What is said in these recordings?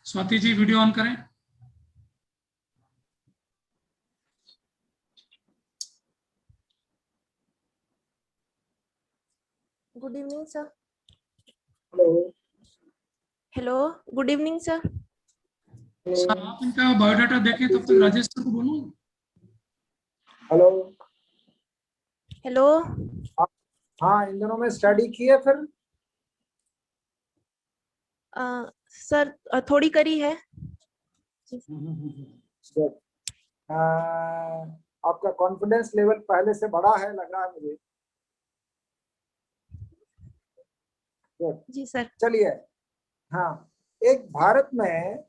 Swati ji video on करें। Good evening sir. Hello. Hello, good evening sir. Sir आप इनका biodata देखें, तब तक राजेश सर को बोलूं। हेलो। हेलो। हाँ, इन दिनों में स्टडी की है फिर? सर थोड़ी करी है। Good. आपका कॉन्फिडेंस लेवल पहले से बढ़ा है लग रहा है मुझे। Good. जी सर। चलिए। हाँ, एक भारत में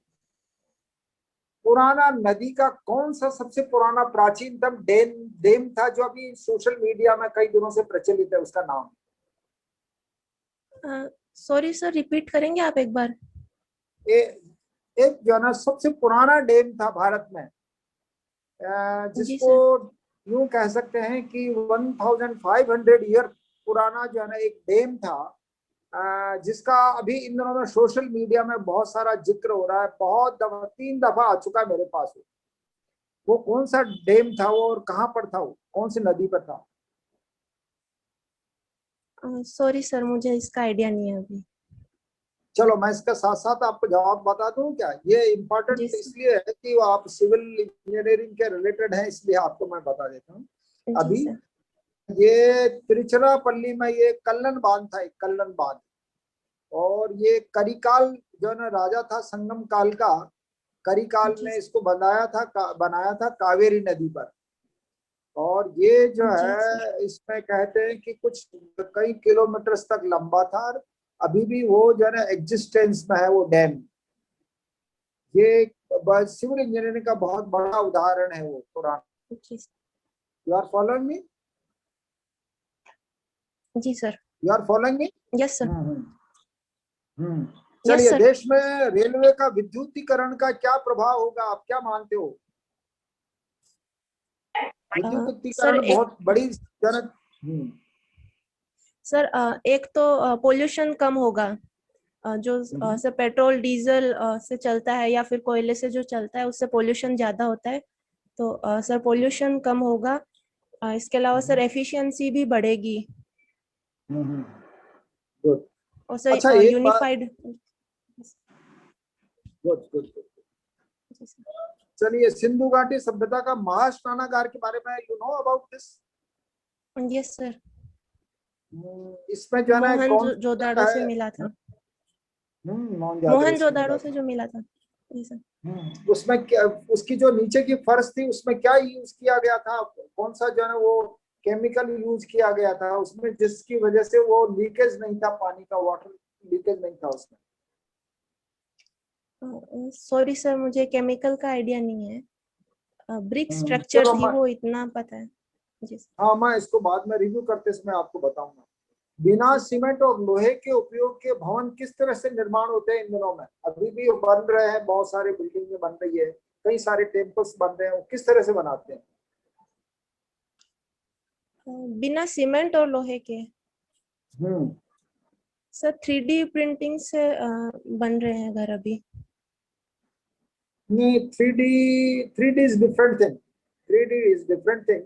पुराना नदी का कौन सा सबसे पुराना प्राचीनतम डैम था जो अभी सोशल मीडिया में कई दिनों से प्रचलित है, उसका नाम? सॉरी सर, रिपीट करेंगे आप एक बार? एक जो है ना सबसे पुराना डैम था भारत में, जी जिसको सर। यूं कह सकते हैं कि 1500 ईयर पुराना जो है ना एक डैम था, जिसका अभी इन दिनों में सोशल मीडिया में बहुत सारा जिक्र हो रहा है। बहुत दफा, 3 दफा आ चुका है मेरे पास। वो कौन सा डैम था वो, और कहाँ पर था वो, कौन सी नदी पर था? सॉरी सर, मुझे इसका आइडिया नहीं है अभी। चलो, मैं इसका साथ साथ आपको जवाब बता दूं क्या? ये इम्पोर्टेंट जी इसलिए है कि वो आप सिविल इंजीनियरिंग के रिलेटेड है, इसलिए आपको मैं बता देता हूँ जी अभी। सर। ये तिरुचिरापल्ली में ये कल्लन बांध था, एक कल्लन बांध। और ये करिकाल जो है ना राजा था संगम काल का, करिकाल जी ने इसको बनाया था कावेरी नदी पर। और ये जो जी सर। है इसमें कहते हैं कि कुछ कई किलोमीटर तक लंबा था, और अभी भी वो जो है ना एग्जिस्टेंस में है वो डैम। ये सिविल इंजीनियरिंग का बहुत बड़ा उदाहरण है वो पुराना। जी sir. You are following me? जी sir. You are following me? Yes sir. Yes चलिए, सर। देश में रेलवे का विद्युतीकरण का क्या प्रभाव होगा, आप क्या मानते हो? सर विद्युतीकरण एक बहुत बड़ी जनक। सर एक तो पोल्यूशन कम होगा। जो सर पेट्रोल डीजल से चलता है या फिर कोयले से जो चलता है, उससे पोल्यूशन ज्यादा होता है। तो सर पोल्यूशन कम होगा। इसके अलावा सर एफिशिएंसी भी बढ़ेगी। गुड। और अच्छा, सर एक बात। यूनिफाइड। Good good good. चलिए, सिंधु घाटी सभ्यता का महास्नानागार के बारे में you know about this? Yes sir. इसमें जो है ना कौन मोहनजोदाड़ो से है? मिला था। मोहनजोदड़ो से मिला मोहनजोदाड़ो से था। जो मिला था। जी सर। उसमें क्या, उसकी जो नीचे की फर्श थी उसमें क्या यूज किया गया था? कौन सा जो है ना वो केमिकल यूज किया गया था उसमें, जिसकी वजह से वो लीकेज नहीं था, पानी का वाटर लीकेज नहीं था उसमें? सॉरी सर, मुझे केमिकल का आइडिया नहीं है। ब्रिक स्ट्रक्चर चलो थी वो, इतना पता है। जी सर। हाँ, मैं इसको बाद में रिव्यू करते समय आपको बताऊंगा। बिना जी सर। सीमेंट और लोहे के उपयोग के भवन किस तरह से निर्माण होते हैं इन दिनों में? अभी भी बन रहे हैं, बहुत सारे बिल्डिंग बन रही है, कई सारे टेम्पल्स बन रहे हैं, वो किस तरह से बनाते हैं? बिना सीमेंट और लोहे के हम्म सर 3D प्रिंटिंग से बन रहे हैं घर अभी। नहीं, 3D is different thing. 3D is different thing.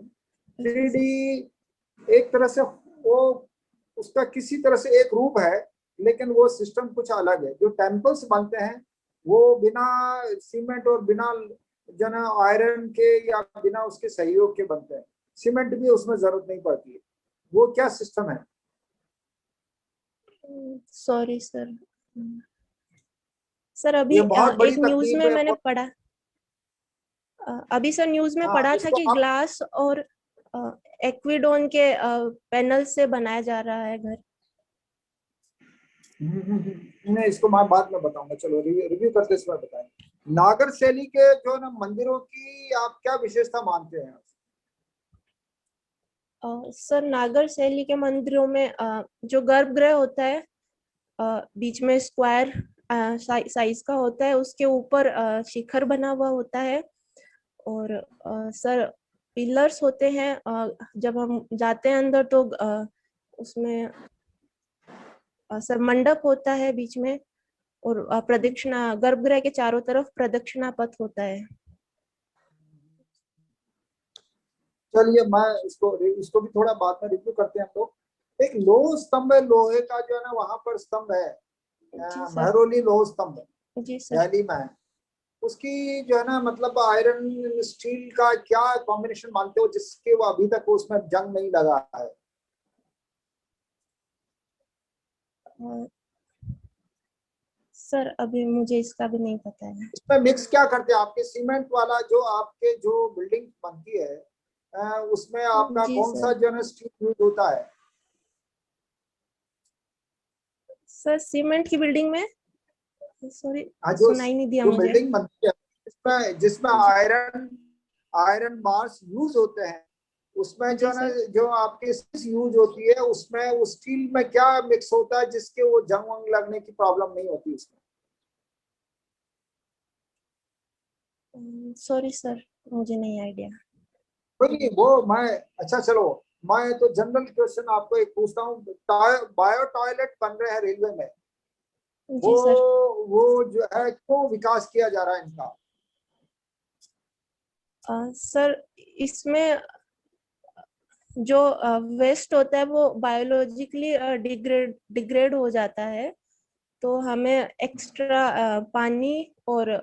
जी 3D सर। एक तरह से वो, उसका किसी तरह से एक रूप है, लेकिन वो सिस्टम कुछ अलग है। जो टेम्पल्स बनते हैं वो बिना सीमेंट और बिना जना आयरन के या बिना उसके सहयोग के बनते हैं। सीमेंट भी उसमें जरूरत नहीं पड़ती है। वो क्या सिस्टम है? Sorry sir. सर अभी ये बहुत बड़ी एक न्यूज तकनीक में है। मैंने पढ़ा। अभी सर न्यूज में हाँ, पढ़ा था इसको कि आप ग्लास और एक्विडोन के पैनल से बनाया जा रहा है घर। नहीं, इसको मैं बाद में बताऊंगा। चलो, रिव्यू करते समय बताएंगे। नागर शैली के जो ना मंदिरों की आप क्या विशेषता मानते हैं? सर नागर शैली के मंदिरों में जो गर्भगृह होता है, बीच में स्क्वायर साइज का होता है, उसके ऊपर शिखर बना हुआ होता है। और सर पिलर्स होते हैं। जब हम जाते हैं अंदर तो उसमें सर मंडप होता है बीच में। और प्रदक्षिणा गर्भगृह के चारों तरफ प्रदक्षिणा पथ होता है। चलिए मैं इसको इसको भी थोड़ा बाद में रिव्यू करते हैं हम लोग। एक लोह स्तंभ है, लोहे का जो है ना वहां पर स्तंभ है, जी सर। महरौली लोह स्तंभ जी सर। दिल्ली में है। उसकी जो है ना मतलब आयरन स्टील का क्या कॉम्बिनेशन मानते हो जिसके वो अभी तक उसमें जंग नहीं लगा है? सर अभी मुझे इसका भी नहीं पता है। इसमें मिक्स क्या करते हैं आपके? सीमेंट वाला जो आपके जो बिल्डिंग बनती है उसमें आपका जी कौन सा सर। जो है स्टील यूज होता है? सर सीमेंट की बिल्डिंग में, सॉरी हाँ, जो सुनाई नहीं दिया जो मुझे। बिल्डिंग बनती है जिसमें जिसमें जी आयरन आयरन बार्स यूज होते हैं, उसमें जो जी है ना सर। जो आपकी यूज होती है उसमें उस स्टील में क्या मिक्स होता है जिसके वो जंग वंग लगने की प्रॉब्लम नहीं होती उसमें? सॉरी सर, मुझे नहीं आइडिया। कोई नहीं, वो मैं अच्छा चलो मैं तो जनरल क्वेश्चन आपको एक पूछता हूँ। बायो टॉयलेट बन रहे हैं रेलवे में, वो जी सर। वो जो है क्यों विकास किया जा रहा है इनका? सर इसमें जो वेस्ट होता है वो बायोलॉजिकली डिग्रेड हो जाता है, तो हमें एक्स्ट्रा पानी और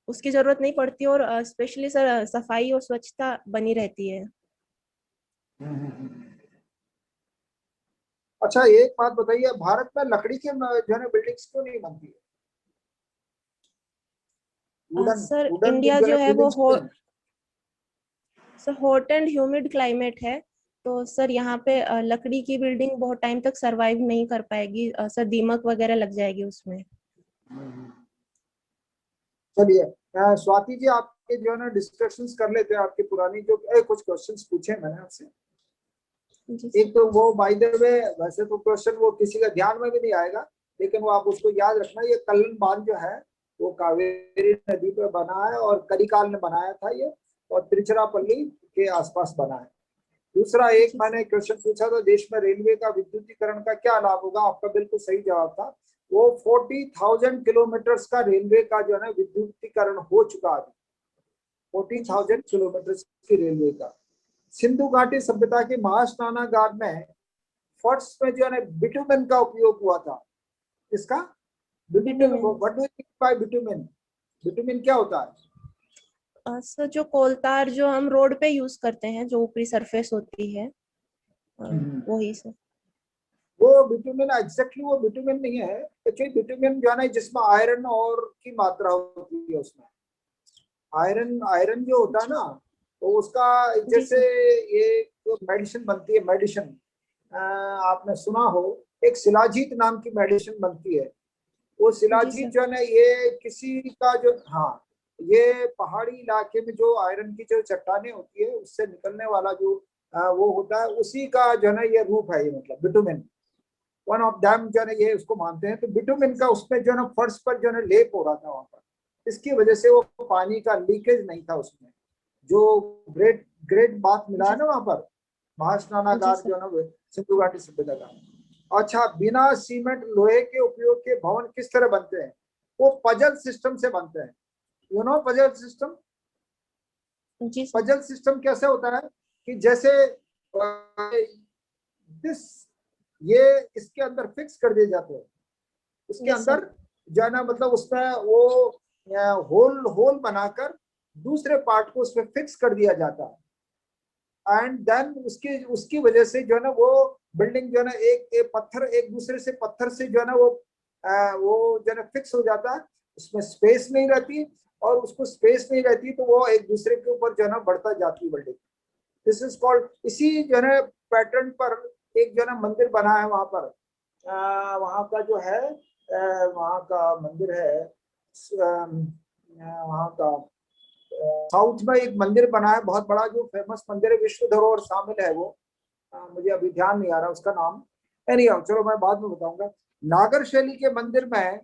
उसकी जरूरत नहीं पड़ती, और स्पेशली सर सफाई और स्वच्छता बनी रहती है। अच्छा एक बात बताइए, भारत में लकड़ी के जो है बिल्डिंग्स क्यों नहीं बनती है? वुडन सर वुडन इंडिया जो है जो है वो बिल्डिंग्स क्यों नहीं? Sir hot and humid climate है, तो सर यहाँ पे लकड़ी की बिल्डिंग बहुत टाइम तक सरवाइव नहीं कर पाएगी, सर दीमक वगैरह लग जाएगी उसमें। चलिए स्वाति जी आपके जो है ना डिस्कशंस कर लेते हैं, आपकी पुरानी जो कुछ क्वेश्चंस पूछे मैंने आपसे। जी एक तो वो बाय द वे वैसे तो क्वेश्चन वो किसी का ध्यान में भी नहीं आएगा, लेकिन वो आप उसको याद रखना, ये कल्लन बांध जो है वो कावेरी नदी पे बना है और करिकाल ने बनाया था ये, और तिरुचिरापल्ली के आसपास बना है। दूसरा एक जी मैंने क्वेश्चन पूछा था, देश में रेलवे का विद्युतीकरण का क्या लाभ होगा? आपका बिल्कुल सही जवाब था। वो 40,000 किलोमीटर का रेलवे का जो है ना विद्युतीकरण हो चुका है। 40,000 किलोमीटर की रेलवे का। सिंधु घाटी सभ्यता के महास्नानागार में फर्श में जो है बिटुमेन का उपयोग हुआ था। इसका bitumen, bitumen. What do you mean by bitumen? Bitumen क्या होता है? सर जो कोलतार जो हम रोड पे यूज करते हैं, जो ऊपरी सरफेस होती है, वही सर। वो बिटुमेन एग्जैक्टली वो बिटुमेन नहीं है एक्चुअली। बिटुमेन जो है ना जिसमें आयरन और की मात्रा होती है, उसमें आयरन आयरन जो होता है ना, तो उसका जी जैसे सर। ये मेडिसिन बनती है, मेडिसिन आपने सुना हो, एक शिलाजीत नाम की मेडिसिन बनती है। वो जी शिलाजीत सर। जो है ना ये किसी का जो, हाँ, ये पहाड़ी इलाके में जो आयरन की जो चट्टानें होती है उससे निकलने वाला जो वो होता है, उसी का जो है ना ये रूप है, ये मतलब बिटुमेन वन ऑफ दैम जो है ये उसको मानते हैं। तो बिटुमेन का उसमें जो है ना फर्श पर जो है ना लेप हो रहा था वहां पर, इसकी वजह से वो पानी का लीकेज नहीं था उसमें। जो ग्रेट ग्रेट बात मिला है जी ना वहां पर जी महास्नानागार सर। जो है ना सिंधु घाटी सभ्यता का। अच्छा, बिना सीमेंट लोहे के उपयोग के भवन किस तरह बनते हैं? वो पजल सिस्टम से बनते हैं। You know puzzle system? जी सर। पजल सिस्टम कैसे होता है कि जैसे दिस ये इसके अंदर फिक्स कर दिए जाते हैं, उसके यस सर। अंदर जो है ना मतलब उसमें वो होल होल बनाकर दूसरे पार्ट को उसमें फिक्स कर दिया जाता है, एंड देन उसकी उसकी वजह से जो है ना वो बिल्डिंग जो है ना एक पत्थर एक दूसरे से पत्थर से जो है ना वो जो है ना फिक्स हो जाता है, उसमें स्पेस नहीं रहती, और उसको स्पेस नहीं रहती तो वो एक दूसरे के ऊपर जो है ना बढ़ता जाती है बिल्डिंग। दिस इज कॉल्ड, इसी जो है पैटर्न पर एक जो है ना मंदिर बना है वहां पर, वहां का जो है वहां का मंदिर है, वहां का साउथ में एक मंदिर बना है बहुत बड़ा, जो फेमस मंदिर है, विश्व धरोहर शामिल है वो, मुझे अभी ध्यान नहीं आ रहा उसका नाम। एनीहाउ चलो मैं बाद में बताऊंगा। नागर शैली के मंदिर में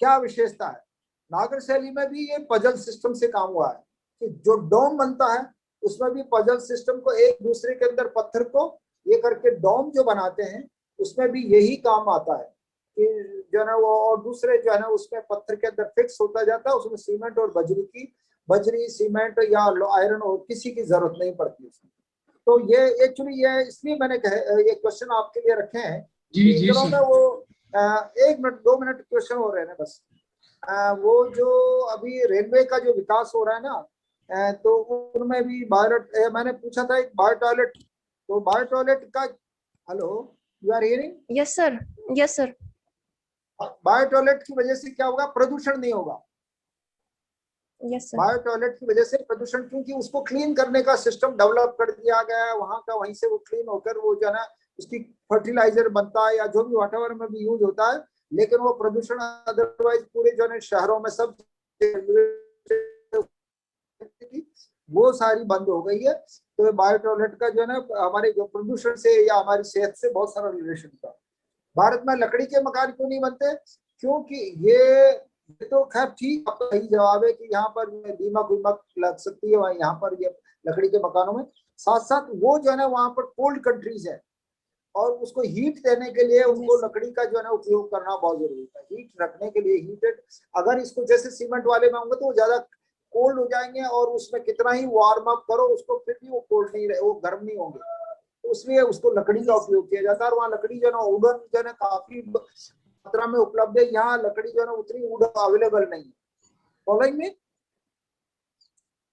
क्या विशेषता है? नागर शैली में भी ये पजल सिस्टम से काम हुआ है कि जो डोम बनता है उसमें भी पजल सिस्टम को एक दूसरे के अंदर पत्थर को ये करके डोम जो बनाते हैं उसमें भी यही काम आता है कि जो है ना वो, और दूसरे जो है ना उसमें पत्थर के अंदर फिक्स होता जाता है, उसमें सीमेंट और बजरी सीमेंट या आयरन और किसी की जरूरत नहीं पड़ती उसमें। तो ये एक्चुअली ये इसलिए मैंने ये क्वेश्चन आपके लिए रखे हैं जी कि जी इन दिनों सर। में वो 1 मिनट 2 मिनट क्वेश्चन हो रहे हैं बस। वो जो अभी रेलवे का जो विकास हो रहा है ना, तो उनमें भी मैंने पूछा था एक बायो टॉयलेट, तो बायो टॉयलेट का, hello you are hearing? Yes sir, yes sir. Bio toilet की वजह से क्या होगा, प्रदूषण नहीं होगा। Yes sir. बायो टॉयलेट की वजह से प्रदूषण, क्योंकि उसको क्लीन करने का सिस्टम डेवलप कर दिया गया है वहां का, वहीं से वो क्लीन होकर वो जो है ना उसकी फर्टिलाइजर बनता है या जो भी व्हाटएवर में भी यूज होता है, लेकिन वो प्रदूषण अदरवाइज पूरे जो है शहरों में सब वो सारी बंद हो गई है। तो बायो टॉयलेट का जो है ना हमारे जो प्रदूषण से या हमारी सेहत से बहुत सारा रिलेशन था। भारत में लकड़ी के मकान क्यों नहीं बनते? क्योंकि ये तो खैर ठीक, आपका सही जवाब है कि यहाँ पर दीमक लग सकती है, वहाँ यहाँ पर ये लकड़ी के मकानों में। साथ साथ वो जो है ना वहाँ पर कोल्ड कंट्रीज है और उसको हीट देने के लिए उनको लकड़ी का जो है ना उपयोग करना बहुत जरूरी है। हीट रखने के लिए हीटेड, अगर इसको जैसे सीमेंट वाले में होंगे तो वो ज्यादा कोल्ड हो जाएंगे और उसमें कितना ही वार्म अप करो उसको फिर भी वो कोल्ड नहीं रहे, वो गर्म नहीं होंगे। तो इसलिए उसको लकड़ी का उपयोग किया जाता है। और वहाँ लकड़ी जो है ना वुडन जो है ना काफी मात्रा में उपलब्ध है, यहाँ लकड़ी जो है ना उतनी वुडन अवेलेबल नहीं है। फॉलोइंग में?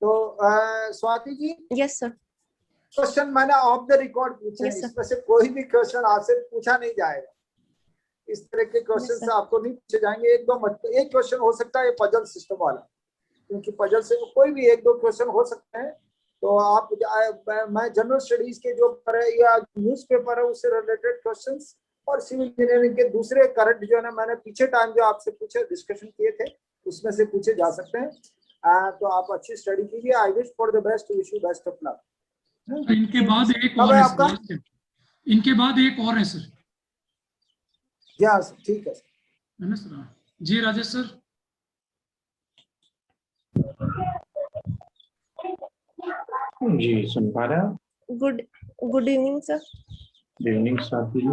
तो Swati ji, yes sir. Question मैंने ऑफ द रिकॉर्ड पूछे हैं, इसमें से कोई भी क्वेश्चन आपसे पूछा नहीं जाएगा। इस तरह के क्वेश्चन से आपको नहीं पूछे जाएंगे। एक क्वेश्चन हो सकता है पजल सिस्टम वाला, क्योंकि पजल से कोई भी 1-2 क्वेश्चन हो सकते हैं। तो आप मैं जनरल स्टडीज के जो पर है या न्यूज़पेपर है उससे रिलेटेड क्वेश्चंस और सिविल इंजीनियरिंग के दूसरे करंट जो है ना मैंने पीछे टाइम जो आपसे पूछे डिस्कशन किए थे उसमें से पूछे जा सकते हैं। तो आप अच्छी स्टडी कीजिए। I wish for the best, wish you best of luck. इनके बाद एक कब और है है आपका? सर, इनके बाद एक और है सर, यस ठीक है है ना सर? जी राजेश सर। जी सुन पा रहे हैं। Good evening sir. Good evening Swati ji.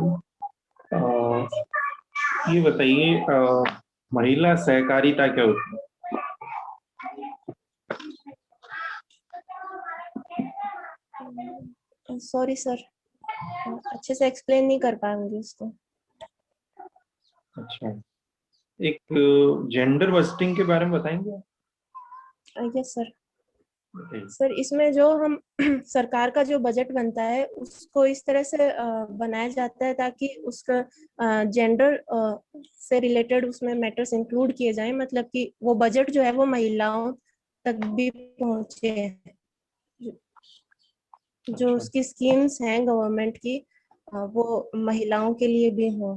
ये बताइए महिला सहकारिता क्या होती है? सॉरी सर, अच्छे से एक्सप्लेन नहीं कर पाऊंगी उसको। अच्छा, एक जेंडर बस्टिंग के बारे में बताएंगे? Yes sir. सर इसमें जो हम सरकार का जो बजट बनता है उसको इस तरह से बनाया जाता है ताकि उसका जेंडर से रिलेटेड उसमें मैटर्स इंक्लूड किए जाएं, मतलब कि वो बजट जो है वो महिलाओं तक भी पहुंचे, जो उसकी स्कीम्स हैं गवर्नमेंट की वो महिलाओं के लिए भी हो।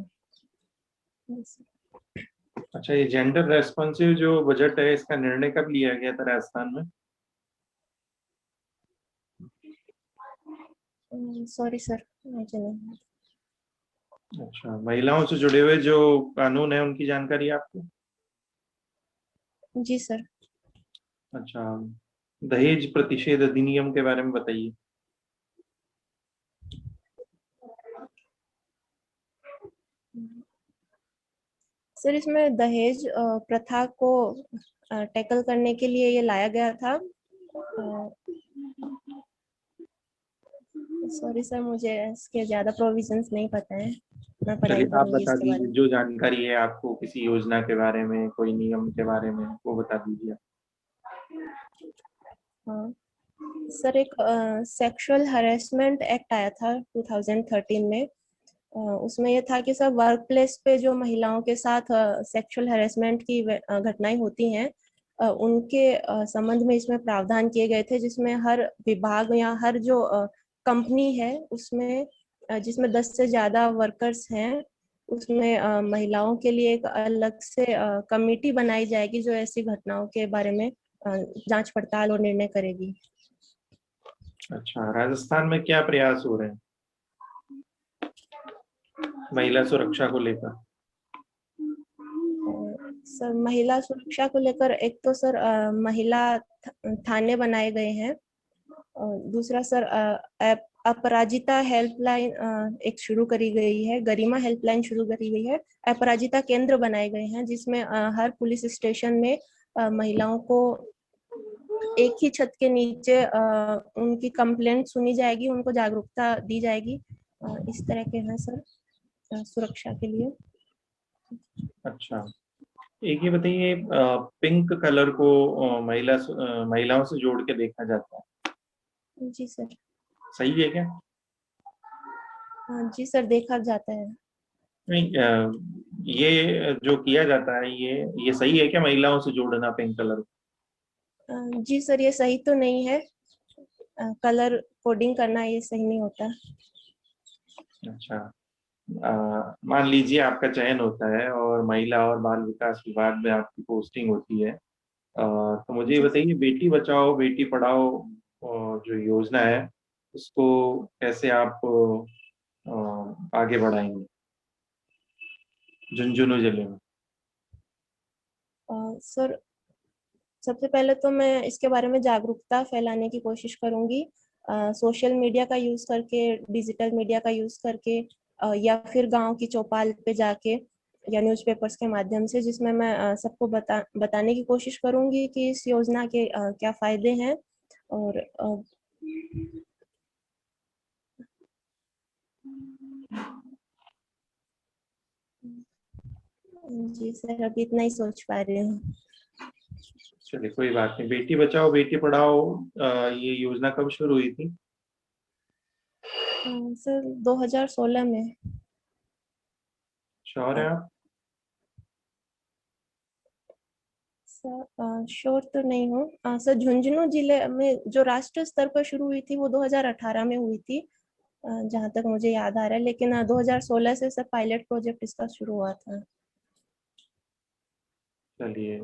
अच्छा, ये जेंडर रेस्पॉन्सिव जो बजट है इसका निर्णय कब लिया गया था राजस्थान में? सॉरी सर, मुझे नहीं। अच्छा, महिलाओं से जुड़े हुए जो कानून है उनकी जानकारी है आपको? जी सर। अच्छा, दहेज प्रतिषेध अधिनियम के बारे में बताइए। सर इसमें दहेज प्रथा को टैकल करने के लिए ये लाया गया था। सॉरी सर, मुझे इसके ज्यादा प्रोविजंस नहीं पता है, मैं पढ़ाई चलिए आप करूंगी बता इसके बारे दीजिए, में। जो जानकारी है आपको किसी योजना के बारे में, कोई नियम के बारे में, वो बता दीजिए। हाँ सर, एक सेक्सुअल हरेसमेंट एक्ट आया था 2013 में। उसमें यह था कि सब वर्क प्लेस पे जो महिलाओं के साथ सेक्सुअल हरेसमेंट की घटनाएं होती हैं उनके संबंध में इसमें प्रावधान किए गए थे, जिसमें हर विभाग या हर जो कंपनी है उसमें जिसमें 10 से ज्यादा वर्कर्स हैं उसमें महिलाओं के लिए एक अलग से कमेटी बनाई जाएगी जो ऐसी घटनाओं के बारे में जांच पड़ताल और निर्णय करेगी। अच्छा, राजस्थान में क्या प्रयास हो रहे हैं महिला सुरक्षा को लेकर? सर महिला सुरक्षा को लेकर एक तो सर महिला थाने बनाए गए हैं और दूसरा सर अपराजिता हेल्पलाइन एक शुरू करी गई है, गरिमा हेल्पलाइन शुरू करी गई है, अपराजिता केंद्र बनाए गए हैं जिसमें हर पुलिस स्टेशन में महिलाओं को एक ही छत के नीचे उनकी कंप्लेंट सुनी जाएगी, उनको जागरूकता दी जाएगी। इस तरह के हैं सर सुरक्षा के लिए। अच्छा, एक ये बताइए, पिंक कलर को महिलाओं से जोड़ के देखा जाता है, जी सर। सही है क्या? जी सर, देखा जाता है। नहीं, ये जो किया जाता है ये सही है क्या, महिलाओं से जोड़ना पिंक कलर? जी सर, ये सही तो नहीं है, कलर कोडिंग करना ये सही नहीं होता। अच्छा, मान लीजिए आपका चयन होता है और महिला और बाल विकास विभाग में आपकी पोस्टिंग होती है, तो मुझे ये जी बताइए, बेटी बचाओ बेटी पढ़ाओ जो योजना है उसको कैसे आप आगे बढ़ाएंगे झुंझुनू जिले में? सर, सबसे पहले तो मैं इसके बारे में जागरूकता फैलाने की कोशिश करूंगी, सोशल मीडिया का यूज करके, डिजिटल मीडिया का यूज करके, या फिर गांव की चौपाल पे जाके या न्यूज़पेपर्स के माध्यम से, जिसमें मैं सबको बताने की कोशिश करूंगी कि इस योजना के क्या फायदे हैं। और जी सर, अभी इतना ही सोच पा रही हूँ। चलिए कोई बात नहीं, बेटी बचाओ बेटी पढ़ाओ ये योजना कब शुरू हुई थी? सर 2016 में। श्योर है आप? सर श्योर तो नहीं हूँ सर, झुंझुनू जिले में जो राष्ट्रीय स्तर पर शुरू हुई थी वो 2018 में हुई थी, जहाँ तक मुझे याद आ रहा है, लेकिन 2016 से सर पायलट प्रोजेक्ट इसका शुरू हुआ था। चलिए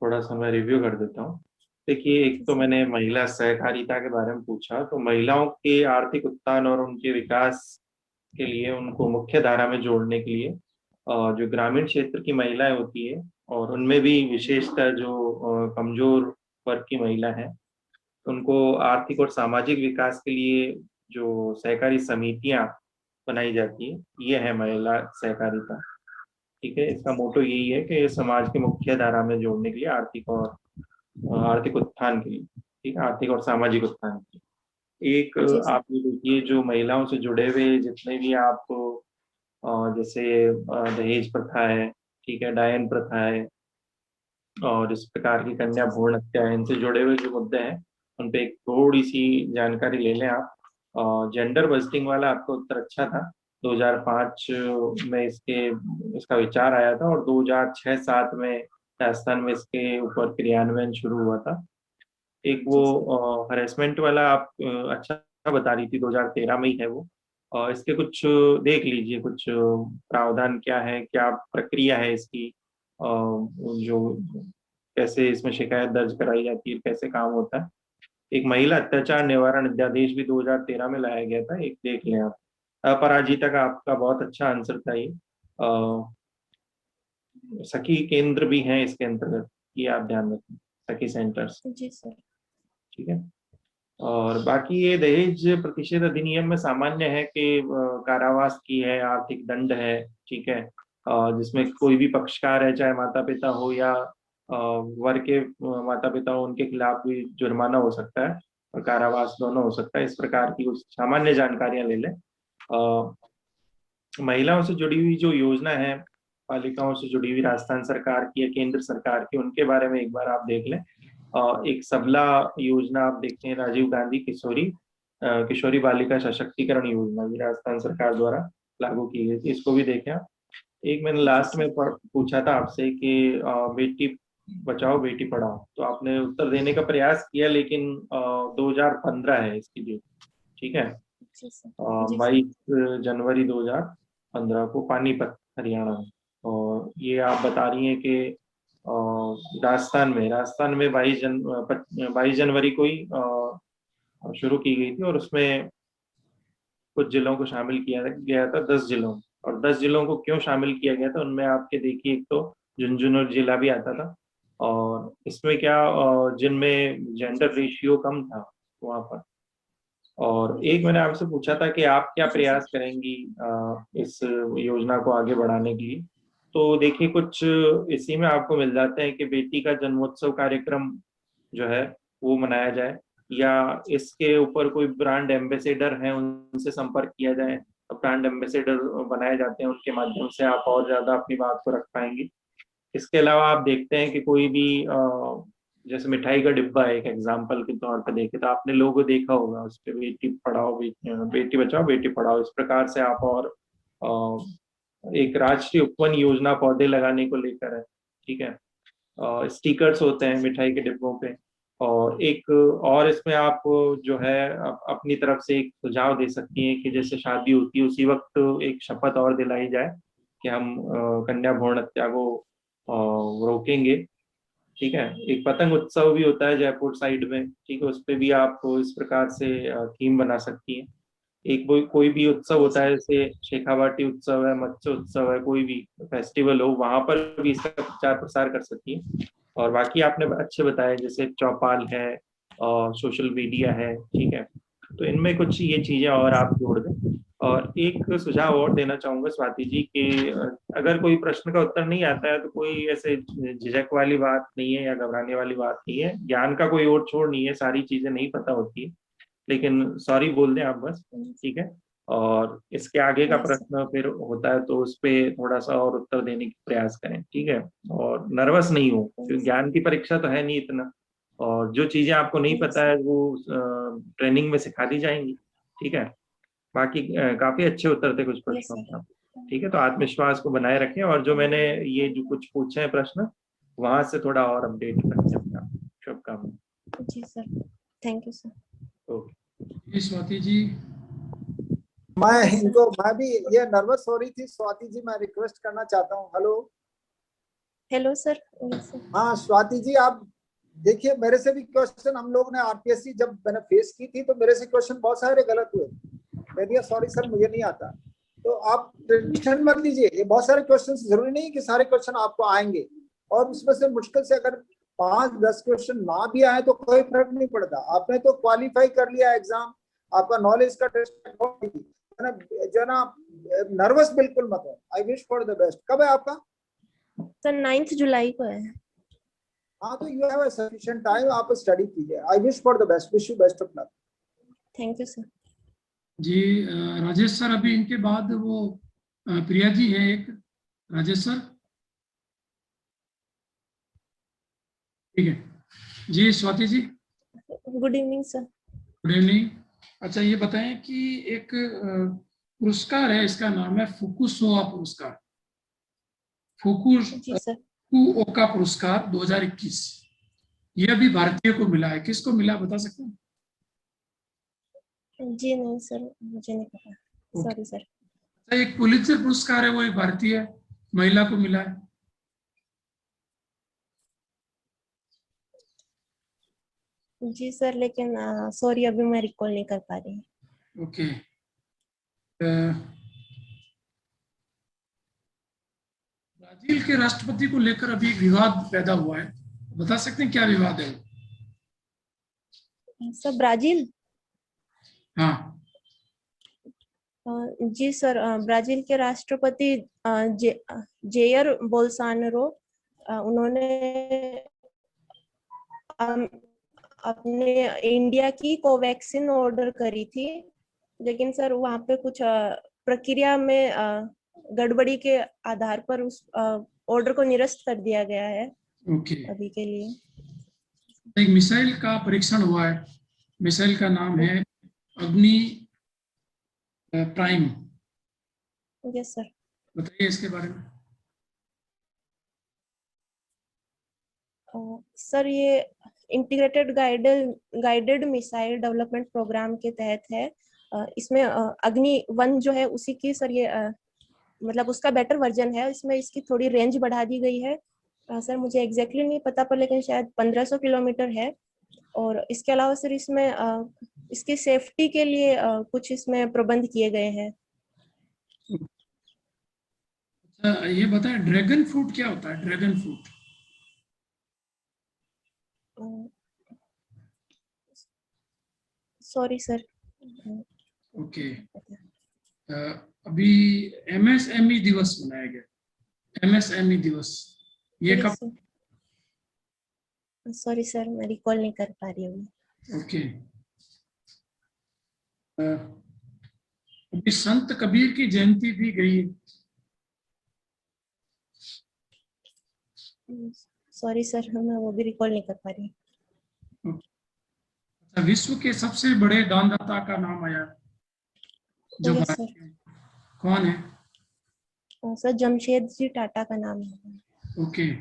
थोड़ा सा मैं रिव्यू कर देता हूँ। देखिए, एक तो मैंने महिला सहकारिता के बारे में पूछा, तो महिलाओं के आर्थिक उत्थान और उनके विकास के लिए, उनको मुख्य धारा में जोड़ने के लिए जो ग्रामीण क्षेत्र की महिलाएं होती है और उनमें भी विशेषकर जो कमजोर वर्ग की महिला है, उनको आर्थिक और सामाजिक विकास के लिए जो सहकारी समितियां बनाई जाती है, ये है महिला सहकारिता। ठीक है, इसका मोटो यही है कि समाज के मुख्य धारा में जोड़ने के लिए, आर्थिक उत्थान के लिए, ठीक है, आर्थिक और सामाजिक उत्थान के लिए। एक जी सर। आप ये देखिए, जो महिलाओं से जुड़े हुए जितने भी आप जैसे दहेज प्रथा है, ठीक है, डायन प्रथा है, और इस प्रकार की कन्या जी भ्रूण हत्या है, इनसे जुड़े हुए जो मुद्दे हैं उन पे एक थोड़ी सी जानकारी ले लें आप। जेंडर बस्टिंग वाला आपका उत्तर अच्छा था, 2005 में इसका विचार आया था और 2006-07 में राजस्थान में इसके ऊपर क्रियान्वयन शुरू हुआ था। एक वो जी सर। हरेसमेंट वाला आप अच्छा बता रही थी, 2013 में ही है वो। और इसके कुछ देख लीजिए, कुछ प्रावधान क्या है, क्या प्रक्रिया है इसकी, जो कैसे इसमें शिकायत दर्ज कराई जाती है, कैसे काम होता है। एक महिला अत्याचार निवारण अध्यादेश भी 2013 में लाया गया था, एक देख लें आप। अपराजिता का आपका बहुत अच्छा आंसर था ये। सखी केंद्र भी हैं इसके अंतर्गत, ये आप ध्यान रखें, सखी सेंटर्स। जी सर। ठीक है, और बाकी ये दहेज प्रतिषेध अधिनियम में सामान्य है कि कारावास की है, आर्थिक दंड है, ठीक है, जिसमें कोई भी पक्षकार है, चाहे माता पिता हो या वर के माता पिता हो, उनके खिलाफ भी जुर्माना हो सकता है और कारावास दोनों हो सकता है। इस प्रकार की कुछ सामान्य जानकारियां ले लें। महिलाओं से जुड़ी हुई जो योजना है, बालिकाओं से जुड़ी हुई राजस्थान सरकार की या केंद्र सरकार की, उनके बारे में एक बार आप देख लें। एक सबला योजना आप देखते हैं, राजीव गांधी किशोरी बालिका सशक्तिकरण योजना, ये राजस्थान सरकार द्वारा लागू की गई थी, इसको भी देखें आप। एक मैंने जी लास्ट सर। में पूछा था आपसे कि बेटी बचाओ बेटी पढ़ाओ, तो आपने उत्तर देने का प्रयास किया, लेकिन 2015 है इसकी डेट, ठीक है, जी सर। जी सर। 22 जनवरी 2015 को, पानीपत हरियाणा में। और ये आप बता रही हैं कि राजस्थान में 22 जनवरी को ही शुरू की गई थी, और उसमें कुछ जिलों को शामिल किया गया था, 10 जिलों। और 10 जिलों को क्यों शामिल किया गया था, उनमें आपके देखिए, एक तो झुंझुनू जिला भी आता था, और इसमें क्या जिनमें जी जेंडर सर। रेशियो कम था वहां पर, और एक मैंने आपसे पूछा था कि आप क्या प्रयास करेंगी इस योजना को आगे बढ़ाने के लिए। तो देखिए कुछ इसी में आपको मिल जाते हैं कि बेटी का जन्मोत्सव कार्यक्रम जो है वो मनाया जाए, या इसके ऊपर कोई ब्रांड एम्बेसडर हैं उनसे संपर्क किया जाए। ब्रांड एम्बेसडर बनाए जाते हैं, उनके माध्यम से आप और ज्यादा अपनी बात को रख पाएंगी। इसके अलावा आप देखते हैं कि कोई भी जैसे मिठाई का डिब्बा है, एक एग्जाम्पल के तौर पर देखे तो आपने लोगो देखा होगा उस पर, बेटी पढ़ाओ बेटी बचाओ बेटी पढ़ाओ। इस प्रकार से आप और एक राष्ट्रीय उपवन योजना पौधे लगाने को लेकर है, ठीक है। स्टिकर्स होते हैं मिठाई के डिब्बों पे। और एक और इसमें आप जो है अपनी तरफ से एक सुझाव दे सकती हैं कि जैसे शादी होती है उसी वक्त एक शपथ और दिलाई जाए कि हम कन्या भ्रूण हत्या को रोकेंगे, ठीक है। एक पतंग उत्सव भी होता है जयपुर साइड में, ठीक है, उस पे भी आप इस प्रकार से थीम बना सकती हैं। एक कोई भी उत्सव होता है जैसे शेखावाटी उत्सव है, मत्स्य उत्सव है, कोई भी फेस्टिवल हो वहां पर भी इसका प्रचार प्रसार कर सकती है। और बाकी आपने अच्छे बताए जैसे चौपाल है और सोशल मीडिया है, ठीक है। तो इनमें कुछ ये चीजें और आप जोड़ दें। और एक सुझाव और देना चाहूंगा स्वाति जी कि अगर कोई प्रश्न का उत्तर नहीं आता है तो कोई ऐसे झिझक वाली बात नहीं है या घबराने वाली बात नहीं है। ज्ञान का कोई ओर छोड़ नहीं है, सारी चीजें नहीं पता होती है, लेकिन सॉरी बोल दें आप बस, ठीक है। और इसके आगे का प्रश्न फिर होता है तो उस पे थोड़ा सा और उत्तर देने की प्रयास करें, ठीक है। और नर्वस नहीं हो, क्योंकि ज्ञान की परीक्षा तो है नहीं इतना, और जो चीजें आपको नहीं पता है वो ट्रेनिंग में सिखा दी जाएंगी, ठीक है। बाकी काफी अच्छे उत्तर थे कुछ प्रश्नों का, ठीक है। तो आत्मविश्वास को बनाए रखें, और जो मैंने ये जो कुछ पूछे हैं प्रश्न वहां से थोड़ा और अपडेट रखें अपना। शुभकामनाएं। जी sir, thank you sir. Okay जी स्वाति जी। मैं भी ये नर्वस हो रही थी स्वाति जी, मैं रिक्वेस्ट करना चाहता हूँ। Hello hello sir. हाँ स्वाति जी, आप देखिए मेरे से भी क्वेश्चन हम लोग ने आरपीएससी जब मैंने फेस की थी तो मेरे से क्वेश्चन बहुत सारे गलत हुए। मैं दिया सॉरी सर मुझे नहीं आता, तो आप टेंशन मत लीजिए। ये बहुत सारे क्वेश्चन, जरूरी नहीं कि सारे क्वेश्चन आपको आएंगे, और उसमें से मुश्किल से अगर 5-10 क्वेश्चन ना भी आए तो कोई फर्क नहीं पड़ता। आपने तो क्वालिफाई कर लिया एग्जाम, आपका नॉलेज का टेस्ट जो ना, नर्वस बिल्कुल मत हो। आई विश फॉर द बेस्ट। कब है आपका? सर 9 जुलाई को है। हाँ तो यू हैव सफिशिएंट टाइम, आप स्टडी कीजिए। I wish for the best, wish you best of luck. Thank you sir. जी राजेश सर, अभी इनके बाद वो प्रिया जी है एक। राजेश सर, ठीक है जी। Swati ji, good evening sir. Good evening. अच्छा ये बताएं कि एक पुरस्कार है, इसका नाम है फुकुशिमा पुरस्कार, जी सर। फुकुओका पुरस्कार 2021। ये अभी भारतीय को मिला है, किसको मिला बता सकते हैं? जी नहीं सर, मुझे नहीं पता, सॉरी सर। अच्छा, एक पुलित्जर पुरस्कार है, वो एक भारतीय महिला को मिला है। जी सर, लेकिन सॉरी अभी मैं रिकॉल नहीं कर पा रही। ओके। ब्राजील के राष्ट्रपति को लेकर अभी एक विवाद पैदा हुआ है, बता सकते हैं क्या विवाद है? Sir Brazil? हाँ जी सर, ब्राजील के राष्ट्रपति जेयर बोल्सोनारो, उन्होंने अपने इंडिया की कोवैक्सिन ऑर्डर करी थी, लेकिन सर वहाँ पे कुछ प्रक्रिया में गड़बड़ी के आधार पर उस ऑर्डर को निरस्त कर दिया गया है। ओके। अभी के लिए एक मिसाइल का परीक्षण हुआ है, मिसाइल का नाम है अग्नि प्राइम। Yes sir. बताइए इसके बारे में। सर ये integrated guided missile development program के तहत है। इसमें अग्नि 1 जो है उसी की सर ये मतलब उसका बेटर वर्जन है। इसमें इसकी थोड़ी रेंज बढ़ा दी गई है। सर मुझे एग्जैक्टली नहीं पता पर लेकिन शायद 1500 किलोमीटर है। और इसके अलावा सर इसमें इसकी सेफ्टी के लिए कुछ इसमें प्रबंध किए गए हैं। अच्छा ये बताएं, ड्रैगन फ्रूट क्या होता है? Dragon fruit sorry sir, okay. अभी एमएसएमई दिवस मनाया गया, एमएसएमई दिवस, ये कब? सॉरी सर, मैं रिकॉल नहीं कर पा रही हूँ। ओके। अभी संत कबीर की जयंती भी गई। सॉरी सर, मैं वो भी रिकॉल नहीं कर पा रही। विश्व के सबसे बड़े दानदाता का नाम आया जो यस भारत सर। के, कौन है? सर जमशेद जी टाटा का नाम है। ओके।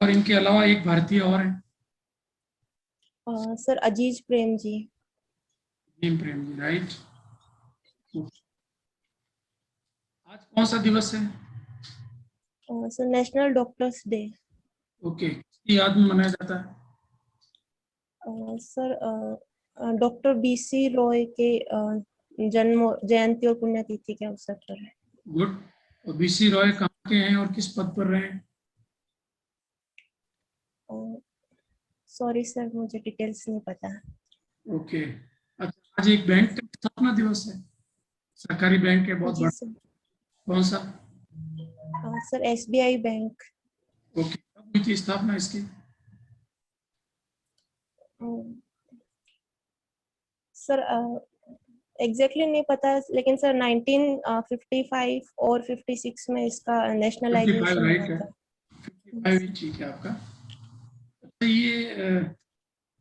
और इनके अलावा एक भारतीय और है। सर अजीज प्रेम जी। भीम प्रेम जी, राइट। आज कौन सा दिवस है? Sir national doctors day. Okay, किसकी याद में मनाया जाता है? सर डॉक्टर बीसी रॉय के जन्म जयंती और पुण्यतिथि के अवसर पर है। गुड। और बीसी रॉय कहाँ के हैं और किस पद पर रहे हैं? सॉरी सर, मुझे डिटेल्स नहीं पता। ओके। अच्छा, आज एक बैंक का स्थापना दिवस है, सरकारी बैंक है बहुत जी बड़ा, सर। कौन सा? Sir SBI bank. ओके, कब हुई थी स्थापना इसकी? सर एग्जैक्टली नहीं पता, लेकिन सर 1955 और 56 में इसका 55, नेशनलाइजेशन राइट हुआ है। था। 55 ही ठीक है आपका। अच्छा, ये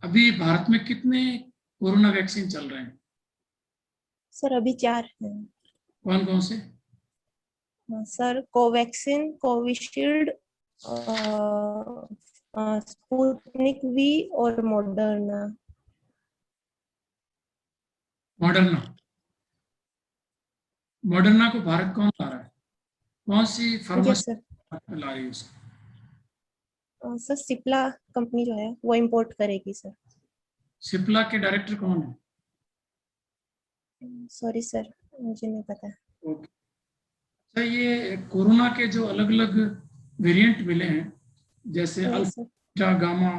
अभी भारत में कितने कोरोना वैक्सीन चल रहे हैं? सर अभी 4 हैं। कौन कौन से? Sir Covaxin, Covishield, Sputnik V और मॉडर्ना। मॉडर्ना। मॉडर्ना को भारत कौन ला रहा है? कौन सी यस फार्मासी सर। ला रही है उसको? सर सिप्ला कंपनी जो है वो इंपोर्ट करेगी सर। सिप्ला के डायरेक्टर कौन है? सॉरी सर, मुझे नहीं पता। ओके। अच्छा, ये कोरोना के जो अलग अलग वेरिएंट मिले हैं, जैसे yes sir. Alpha, gamma,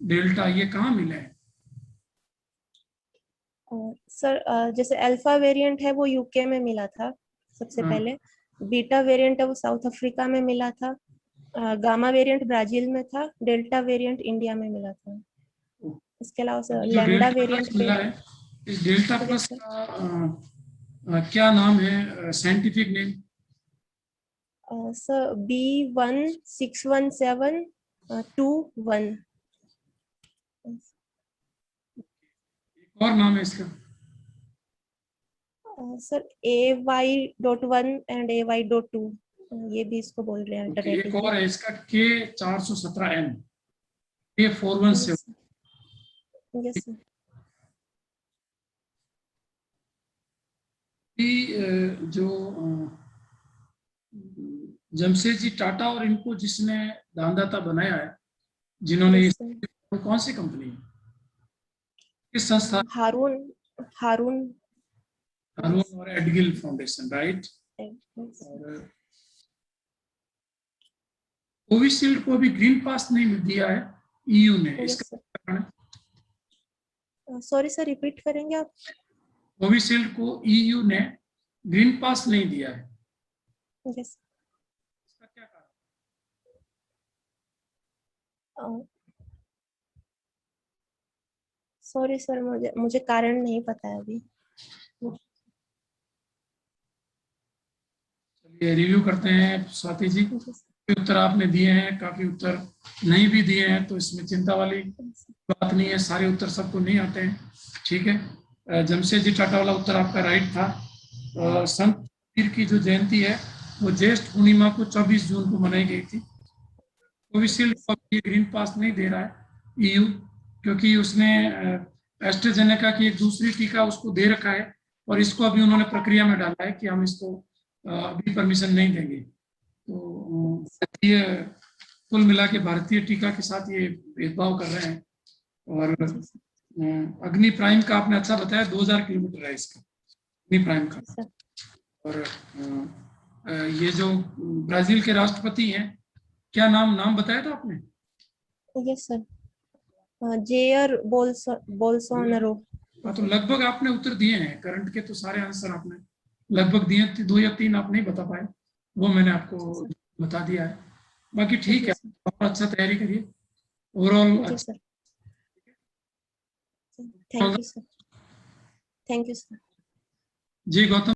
delta, ये कहाँ मिले हैं? सर जैसे अल्फा वेरिएंट है वो यूके में मिला था सबसे हाँ। पहले। बीटा वेरिएंट है वो साउथ अफ्रीका में मिला था। गामा वेरिएंट ब्राजील में था। डेल्टा वेरिएंट इंडिया में मिला था। इसके अलावा सर जो लैम्डा डेल्टा वेरिएंट प्लस पे। मिला है, इस डेल्टा यस प्लस सर। का क्या नाम है, साइंटिफिक नेम? Sir B161721। और नाम है इसका? सर AY.1 एंड AY.2, ये भी इसको बोल रहे हैं ओके, एक अल्टरनेटिवली। और है इसका K417N, K417। Yes sir. जो जमशेदजी टाटा और इनको जिसने दानदाता बनाया है, जिन्होंने यस सर। वो कौन सी कंपनी है, किस संस्था? हारून हारून। हारून और एडगिल फाउंडेशन, राइट। Yes. और कोविशील्ड को भी ग्रीन पास नहीं दिया है ईयू ने, इसका कारण? सॉरी सर, रिपीट करेंगे आप? कोविशील्ड को ईयू ने ग्रीन पास नहीं दिया है, यस। इसका क्या कारण? सॉरी सर, मुझे कारण नहीं पता है अभी। चलिए रिव्यू करते हैं स्वाति जी। काफी उत्तर आपने दिए हैं, काफी उत्तर नहीं भी दिए हैं, तो इसमें चिंता वाली बात नहीं है, सारे उत्तर सबको नहीं आते हैं, ठीक है। जमशेद जी टाटा वाला उत्तर आपका राइट था। संत कबीर की जो जयंती है वो ज्येष्ठ पूर्णिमा को 24 जून को मनाई गई थी। कोविशील्ड को ग्रीन पास नहीं दे रहा है ईयू, क्योंकि उसने एस्ट्राजेनेका की एक दूसरी टीका उसको दे रखा है, और इसको अभी उन्होंने प्रक्रिया में डाला है कि हम इसको अभी परमिशन नहीं देंगे। तो ये कुल मिला के भारतीय टीका के साथ ये भेदभाव कर रहे हैं। और अग्नि प्राइम का आपने अच्छा बताया, 2000 किलोमीटर है इसका अग्नि प्राइम का। और ये जो ब्राजील के राष्ट्रपति हैं, क्या नाम बताया था आपने? Yes sir, Jair Bolsonaro. तो लगभग आपने उत्तर दिए हैं, करंट के तो सारे आंसर आपने लगभग दिए, 2 या 3 आप नहीं बता पाए, वो मैंने आपको बता दिया है। बाकी ठीक है, और अच्छा तैयारी करिए, ओवरऑल जी sir, thank you sir, thank you sir. जी गौतम।